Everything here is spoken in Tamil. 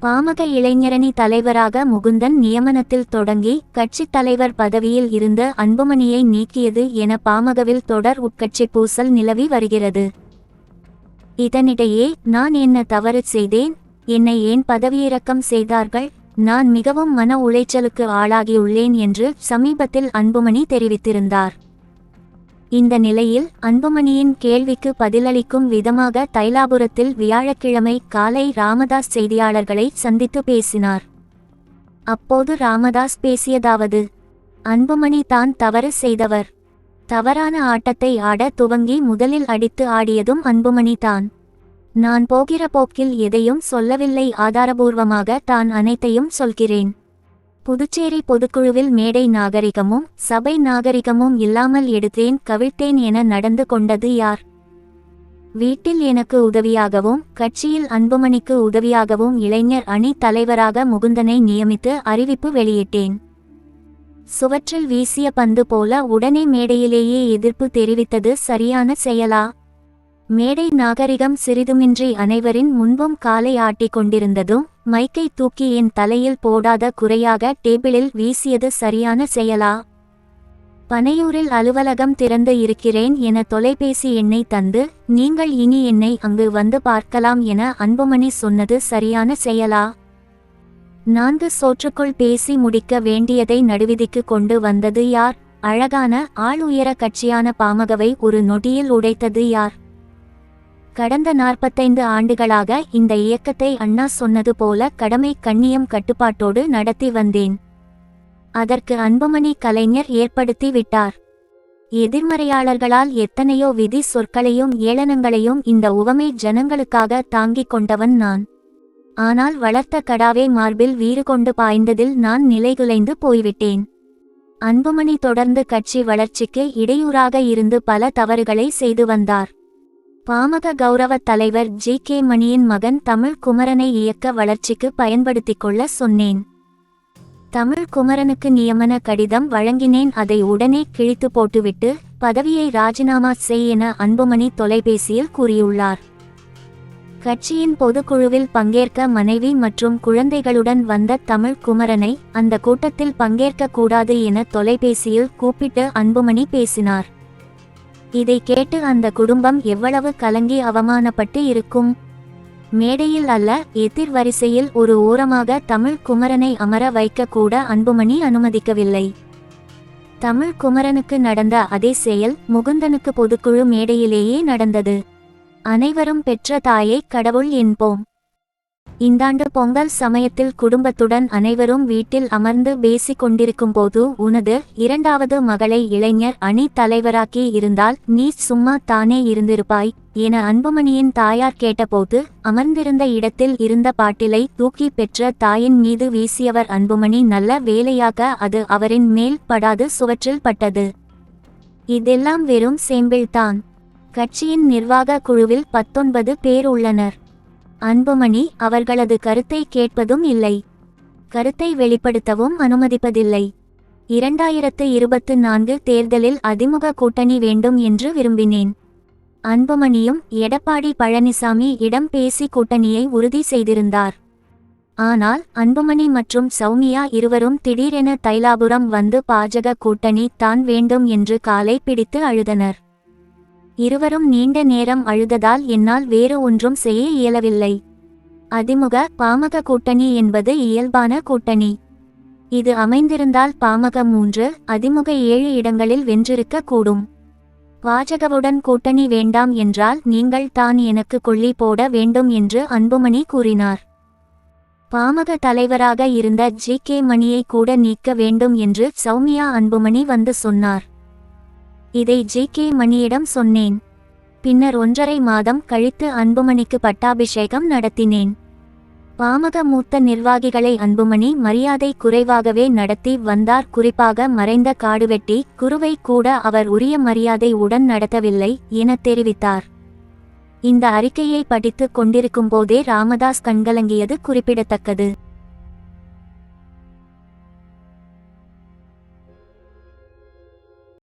பாமக இளைஞரணி தலைவராக முகுந்தன் நியமனத்தில் தொடங்கி கட்சித் தலைவர் பதவியில் இருந்த அன்புமணியை நீக்கியது என பாமகவில் தொடர் உட்கட்சி பூசல் நிலவி வருகிறது. இதனிடையே நான் என்ன தவறு செய்தேன், என்னை ஏன் பதவியிறக்கம் செய்தார்கள், நான் மிகவும் மன உளைச்சலுக்கு ஆளாகியுள்ளேன் என்று சமீபத்தில் அன்புமணி தெரிவித்திருந்தார். இந்த நிலையில் அன்புமணியின் கேள்விக்கு பதிலளிக்கும் விதமாக தைலாபுரத்தில் வியாழக்கிழமை காலை ராமதாஸ் செய்தியாளர்களை சந்தித்து பேசினார். அப்போது ராமதாஸ் பேசியதாவது: அன்புமணி தான் தவறு செய்தவர். தவறான ஆட்டத்தை ஆட துவங்கி முதலில் அடித்து ஆடியதும் அன்புமணி தான். நான் போகிற போக்கில் எதையும் சொல்லவில்லை, ஆதாரபூர்வமாக தான் அனைத்தையும் சொல்கிறேன். புதுச்சேரி பொதுக்குழுவில் மேடை நாகரிகமும் சபை நாகரிகமும் இல்லாமல் எடுத்தேன் கவிழ்த்தேன் என நடந்து கொண்டது யார்? வீட்டில் எனக்கு உதவியாகவும் கட்சியில் அன்புமணிக்கு உதவியாகவும் இளைஞர் அணி தலைவராக முகுந்தனை நியமித்து அறிவிப்பு வெளியிட்டேன். சுவற்றில் வீசிய பந்து போல உடனே மேடையிலேயே எதிர்ப்பு தெரிவித்தது சரியான செயலா? மேடை நாகரிகம் சிறிதுமின்றி அனைவரின் முன்பும் காலை ஆட்டிக் கொண்டிருந்ததும் மைக்கை தூக்கி என் தலையில் போடாத குறையாக டேபிளில் வீசியது சரியான செயலா? பனையூரில் அலுவலகம் திறந்து இருக்கிறேன் என தொலைபேசி எண்ணை தந்து நீங்கள் இனி என்னை அங்கு வந்து பார்க்கலாம் என அன்புமணி சொன்னது சரியான செயலா? 4 சோற்றுக்குள் பேசி முடிக்க வேண்டியதை நடுவிதிக்கு கொண்டு வந்தது யார்? அழகான ஆள் உயர கட்சியான பாமகவை ஒரு நொடியில் உடைத்தது யார்? கடந்த 45 ஆண்டுகளாக இந்த இயக்கத்தை அண்ணா சொன்னது போல கடமை கண்ணியம் கட்டுப்பாட்டோடு நடத்தி வந்தேன். அதற்கு அன்புமணி கலைஞர் ஏற்படுத்தி விட்டார். எதிர்மறையாளர்களால் எத்தனையோ விதி சொற்களையும் ஏளனங்களையும் இந்த உவமை ஜனங்களுக்காக தாங்கிக் கொண்டவன் நான். ஆனால் வளர்த்த கடாவே மார்பில் வீறு கொண்டு பாய்ந்ததில் நான் நிலைகுலைந்து போய்விட்டேன். அன்புமணி தொடர்ந்து கட்சி வளர்ச்சிக்கு இடையூறாக இருந்து பல தவறுகளை செய்து வந்தார். பாமக கௌரவ தலைவர் ஜி.கே. மணியின் மகன் தமிழ் குமரனை இயக்க வளர்ச்சிக்கு பயன்படுத்திக் கொள்ள சொன்னேன். தமிழ் குமரனுக்கு நியமன கடிதம் வழங்கினேன். அதை உடனே கிழித்து போட்டுவிட்டு பதவியை ராஜினாமா செய் என அன்புமணி தொலைபேசியில் கூறியுள்ளார். கட்சியின் பொதுக்குழுவில் பங்கேற்க மனைவி மற்றும் குழந்தைகளுடன் வந்த தமிழ் குமரனை அந்த கூட்டத்தில் பங்கேற்க கூடாது என தொலைபேசியில் கூப்பிட்டு அன்புமணி பேசினார். இதை கேட்டு அந்த குடும்பம் எவ்வளவு கலங்கி அவமானப்பட்டு இருக்கும்? மேடையில் அல்ல, எதிர் வரிசையில் ஒரு ஓரமாக தமிழ் குமரனை அமர வைக்க கூட அன்புமணி அனுமதிக்கவில்லை. தமிழ் குமரனுக்கு நடந்த அதே செயல் முகுந்தனுக்கு பொதுக்குழு மேடையிலேயே நடந்தது. அனைவரும் பெற்ற தாயை கடவுள் என்போம். இந்தாண்டு பொங்கல் சமயத்தில் குடும்பத்துடன் அனைவரும் வீட்டில் அமர்ந்து பேசிக் கொண்டிருக்கும் போது உனது 2வது மகளை இளைஞர் அணி தலைவராக்கி இருந்தால் நீ சும்மா தானே இருந்திருப்பாய் என அன்புமணியின் தாயார் கேட்டபோது அமர்ந்திருந்த இடத்தில் இருந்த பாட்டிலை தூக்கி பெற்ற தாயின் மீது வீசியவர் அன்புமணி. நல்ல வேலையாக அது அவரின் மேல் படாது சுவற்றில் பட்டது. இதெல்லாம் வெறும் சேம்பிள்தான். கட்சியின் நிர்வாக குழுவில் 19 பேர் உள்ளனர். அன்புமணி அவர்களது கருத்தை கேட்பதும் இல்லை, கருத்தை வெளிப்படுத்தவும் அனுமதிப்பதில்லை. 2024 தேர்தலில் அதிமுக கூட்டணி வேண்டும் என்று விரும்பினேன். அன்புமணியும் எடப்பாடி பழனிசாமி இடம் பேசி கூட்டணியை உறுதி செய்திருந்தார். ஆனால் அன்புமணி மற்றும் சௌமியா இருவரும் திடீரென தைலாபுரம் வந்து பாஜக கூட்டணி தான் வேண்டும் என்று காலை பிடித்து அழுதனர். இருவரும் நீண்ட நேரம் அழுததால் என்னால் வேறு ஒன்றும் செய்ய இயலவில்லை. அதிமுக பாமக கூட்டணி என்பது இயல்பான கூட்டணி. இது அமைந்திருந்தால் பாமக 3, அதிமுக 7 இடங்களில் வென்றிருக்க கூடும். பாஜகவுடன் கூட்டணி வேண்டாம் என்றால் நீங்கள் தான் எனக்கு கொள்ளி போட வேண்டும் என்று அன்புமணி கூறினார். பாமக தலைவராக இருந்த ஜி.கே. மணியை கூட நீக்க வேண்டும் என்று சௌமியா அன்புமணி வந்து சொன்னார். இதை ஜி.கே. மணியிடம் சொன்னேன். பின்னர் 1.5 மாதம் கழித்து அன்புமணிக்கு பட்டாபிஷேகம் நடத்தினேன். பாமக மூத்த நிர்வாகிகளை அன்புமணி மரியாதை குறைவாகவே நடத்தி வந்தார். குறிப்பாக மறைந்த காடுவெட்டி குருவை கூட அவர் உரிய மரியாதை உடன் நடத்தவில்லை என தெரிவித்தார். இந்த அறிக்கையை படித்துக் கொண்டிருக்கும் போதே ராமதாஸ் கண்கலங்கியது குறிப்பிடத்தக்கது.